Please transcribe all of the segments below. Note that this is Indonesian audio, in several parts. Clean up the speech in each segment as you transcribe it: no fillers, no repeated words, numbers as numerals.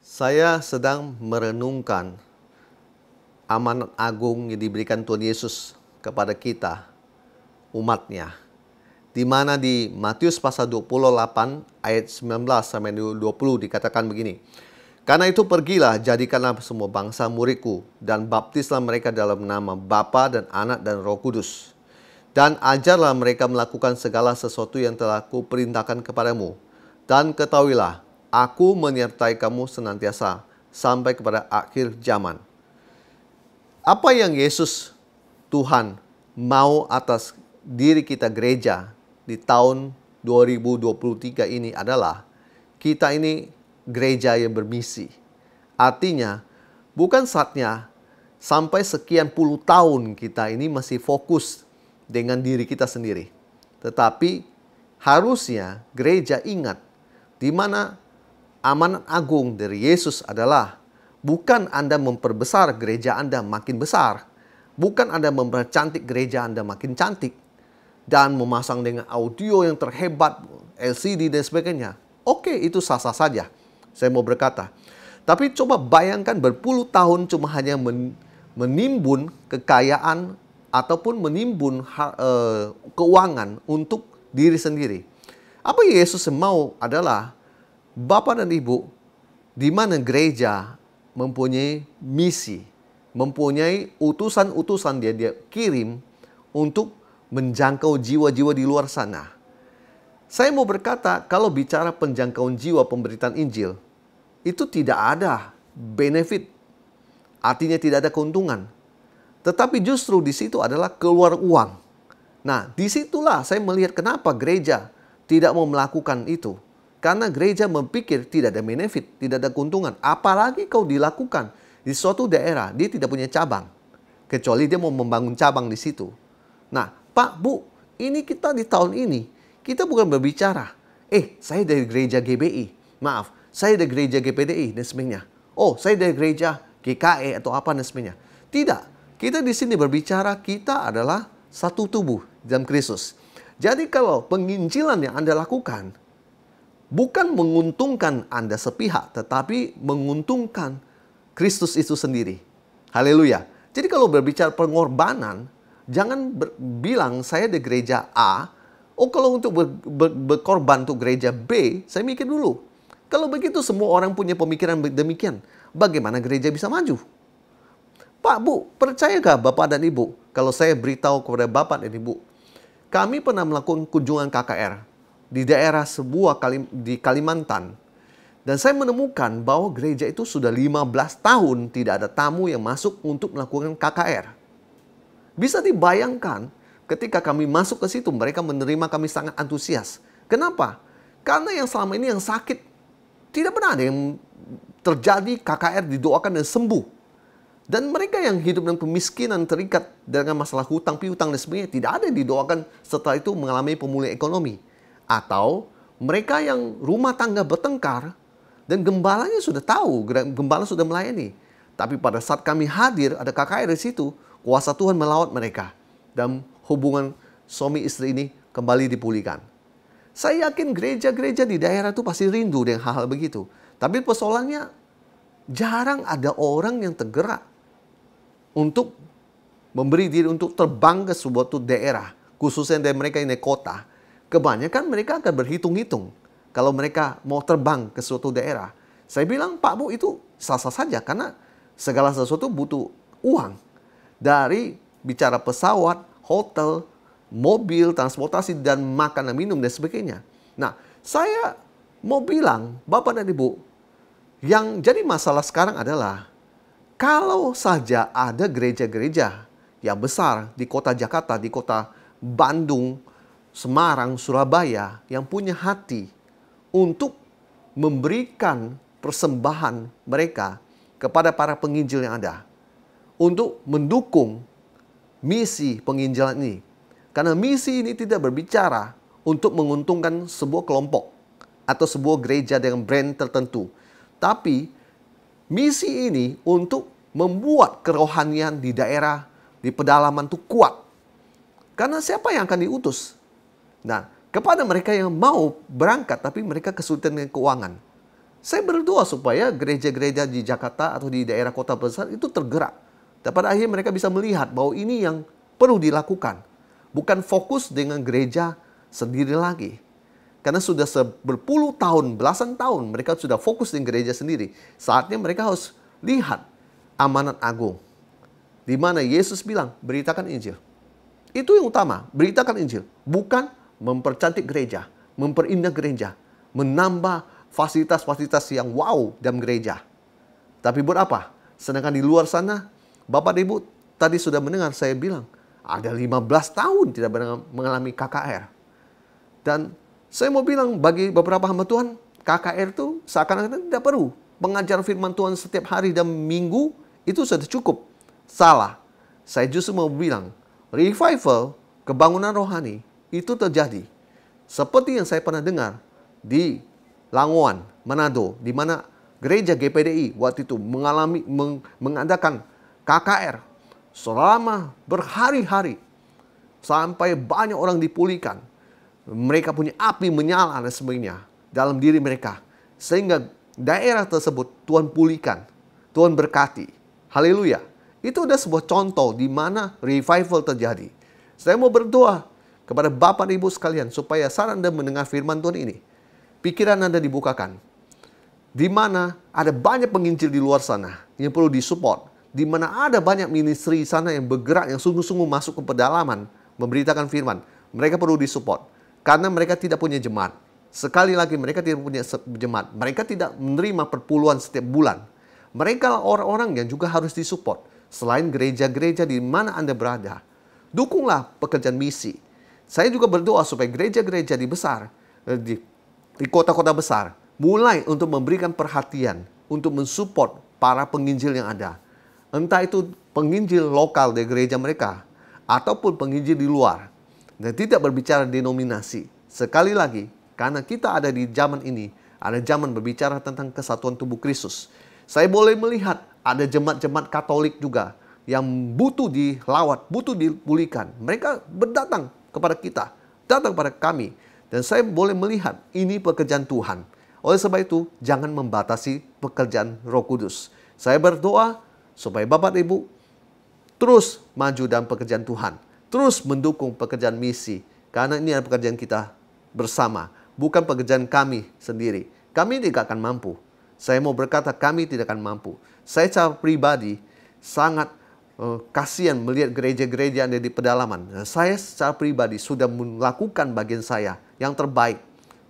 Saya sedang merenungkan amanat agung yang diberikan Tuhan Yesus kepada kita, umatnya. Di mana di Matius pasal 28 ayat 19 sampai 20 dikatakan begini. Karena itu pergilah, jadikanlah semua bangsa muridku, dan baptislah mereka dalam nama Bapa dan Anak dan Roh Kudus. Dan ajarlah mereka melakukan segala sesuatu yang telah kuperintahkan kepadamu. Dan ketahuilah, aku menyertai kamu senantiasa sampai kepada akhir zaman. Apa yang Yesus Tuhan mau atas diri kita gereja di tahun 2023 ini adalah kita ini gereja yang bermisi. Artinya bukan saatnya sampai sekian puluh tahun kita ini masih fokus dengan diri kita sendiri. Tetapi harusnya gereja ingat di mana amanat agung dari Yesus adalah bukan Anda memperbesar gereja Anda makin besar. Bukan Anda mempercantik gereja Anda makin cantik. Dan memasang dengan audio yang terhebat, LCD dan sebagainya. Oke, itu sah-sah saja. Saya mau berkata. Tapi coba bayangkan berpuluh tahun cuma hanya menimbun kekayaan ataupun menimbun keuangan untuk diri sendiri. Apa yang Yesus mau adalah Bapak dan Ibu, di mana gereja mempunyai misi, mempunyai utusan-utusan dia kirim untuk menjangkau jiwa-jiwa di luar sana. Saya mau berkata, kalau bicara penjangkauan jiwa pemberitaan Injil, itu tidak ada benefit, artinya tidak ada keuntungan. Tetapi justru di situ adalah keluar uang. Nah, disitulah saya melihat kenapa gereja tidak mau melakukan itu. Karena gereja berpikir tidak ada benefit, tidak ada keuntungan. Apalagi kau dilakukan di suatu daerah, dia tidak punya cabang. Kecuali dia mau membangun cabang di situ. Nah, Pak, Bu, ini kita di tahun ini, kita bukan berbicara, saya dari gereja GBI, maaf, saya dari gereja GPDI dan sebagainya. Oh, saya dari gereja GKE atau apa dan sebagainya. Tidak, kita di sini berbicara kita adalah satu tubuh dalam Kristus. Jadi kalau penginjilan yang Anda lakukan, bukan menguntungkan Anda sepihak, tetapi menguntungkan Kristus itu sendiri. Haleluya. Jadi kalau berbicara pengorbanan, jangan bilang saya di gereja A, kalau untuk berkorban untuk gereja B, saya mikir dulu. Kalau begitu semua orang punya pemikiran demikian, bagaimana gereja bisa maju? Pak, Bu, percayakah Bapak dan Ibu, kalau saya beritahu kepada Bapak dan Ibu, kami pernah melakukan kunjungan KKR di daerah di Kalimantan. Dan saya menemukan bahwa gereja itu sudah 15 tahun tidak ada tamu yang masuk untuk melakukan KKR. Bisa dibayangkan ketika kami masuk ke situ, mereka menerima kami sangat antusias. Kenapa? Karena yang selama ini yang sakit, tidak pernah ada yang terjadi KKR didoakan dan sembuh. Dan mereka yang hidup dengan kemiskinan terikat dengan masalah hutang piutang dan sebagainya, tidak ada yang didoakan setelah itu mengalami pemulihan ekonomi. Atau mereka yang rumah tangga bertengkar dan gembalanya sudah tahu, gembala sudah melayani. Tapi pada saat kami hadir, ada KKR di situ, kuasa Tuhan melawat mereka. Dan hubungan suami istri ini kembali dipulihkan. Saya yakin gereja-gereja di daerah itu pasti rindu dengan hal-hal begitu. Tapi persoalannya, jarang ada orang yang tergerak untuk memberi diri untuk terbang ke sebuah daerah. Khususnya dari mereka yang di kota. Kebanyakan mereka akan berhitung-hitung kalau mereka mau terbang ke suatu daerah. Saya bilang, Pak, Bu, itu sah-sah saja karena segala sesuatu butuh uang. Dari bicara pesawat, hotel, mobil, transportasi, dan makanan, minum, dan sebagainya. Nah, saya mau bilang, Bapak dan Ibu, yang jadi masalah sekarang adalah kalau saja ada gereja-gereja yang besar di kota Jakarta, di kota Bandung, Semarang, Surabaya yang punya hati untuk memberikan persembahan mereka kepada para penginjil yang ada untuk mendukung misi penginjilan ini. Karena misi ini tidak berbicara untuk menguntungkan sebuah kelompok atau sebuah gereja dengan brand tertentu. Tapi misi ini untuk membuat kerohanian di daerah, di pedalaman itu kuat. Karena siapa yang akan diutus? Nah, kepada mereka yang mau berangkat tapi mereka kesulitan dengan keuangan. Saya berdoa supaya gereja-gereja di Jakarta atau di daerah kota besar itu tergerak. Dan pada akhirnya mereka bisa melihat bahwa ini yang perlu dilakukan. Bukan fokus dengan gereja sendiri lagi. Karena sudah berpuluh tahun, belasan tahun mereka sudah fokus dengan gereja sendiri. Saatnya mereka harus lihat amanat agung. Di mana Yesus bilang, beritakan Injil. Itu yang utama, beritakan Injil. Bukan mempercantik gereja, memperindah gereja, menambah fasilitas-fasilitas yang wow dalam gereja. Tapi buat apa? Sedangkan di luar sana, Bapak dan Ibu tadi sudah mendengar saya bilang, ada 15 tahun tidak mengalami KKR. Dan saya mau bilang bagi beberapa hamba Tuhan, KKR itu seakan-akan tidak perlu. Mengajar firman Tuhan setiap hari dan minggu, itu sudah cukup. Salah. Saya justru mau bilang, revival, kebangunan rohani, itu terjadi. Seperti yang saya pernah dengar di Langowan, Manado, di mana gereja GPDI waktu itu mengadakan KKR selama berhari-hari sampai banyak orang dipulihkan. Mereka punya api menyala dan sebagainya dalam diri mereka, sehingga daerah tersebut Tuhan pulihkan, Tuhan berkati. Haleluya. Itu adalah sebuah contoh di mana revival terjadi. Saya mau berdoa kepada Bapak dan Ibu sekalian supaya saat Anda mendengar firman Tuhan ini, pikiran Anda dibukakan. Di mana ada banyak penginjil di luar sana yang perlu disupport. Di mana ada banyak ministry sana yang bergerak, yang sungguh-sungguh masuk ke pedalaman, memberitakan firman. Mereka perlu disupport. Karena mereka tidak punya jemaat. Sekali lagi, mereka tidak punya jemaat. Mereka tidak menerima perpuluhan setiap bulan. Mereka orang-orang yang juga harus disupport. Selain gereja-gereja di mana Anda berada, dukunglah pekerjaan misi. Saya juga berdoa supaya gereja-gereja di kota-kota besar mulai untuk memberikan perhatian untuk mensupport para penginjil yang ada. Entah itu penginjil lokal di gereja mereka ataupun penginjil di luar. Dan tidak berbicara denominasi. Sekali lagi, karena kita ada di zaman ini, ada zaman berbicara tentang kesatuan tubuh Kristus. Saya boleh melihat ada jemaat-jemaat Katolik juga yang butuh dilawat, butuh dipulihkan. Mereka berdatang kepada kita, datang kepada kami. Dan saya boleh melihat ini pekerjaan Tuhan. Oleh sebab itu, jangan membatasi pekerjaan Roh Kudus. Saya berdoa supaya Bapak dan Ibu terus maju dalam pekerjaan Tuhan. Terus mendukung pekerjaan misi. Karena ini adalah pekerjaan kita bersama. Bukan pekerjaan kami sendiri. Kami tidak akan mampu. Saya mau berkata kami tidak akan mampu. Saya secara pribadi sangat kasihan melihat gereja-gereja yang ada di pedalaman. Saya secara pribadi sudah melakukan bagian saya yang terbaik.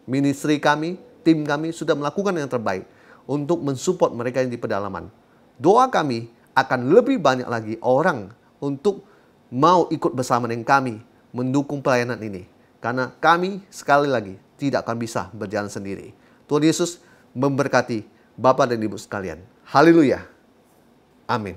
Ministry kami, tim kami sudah melakukan yang terbaik untuk mensupport mereka yang di pedalaman. Doa kami akan lebih banyak lagi orang untuk mau ikut bersama dengan kami mendukung pelayanan ini. Karena kami sekali lagi tidak akan bisa berjalan sendiri. Tuhan Yesus memberkati Bapak dan Ibu sekalian. Haleluya. Amin.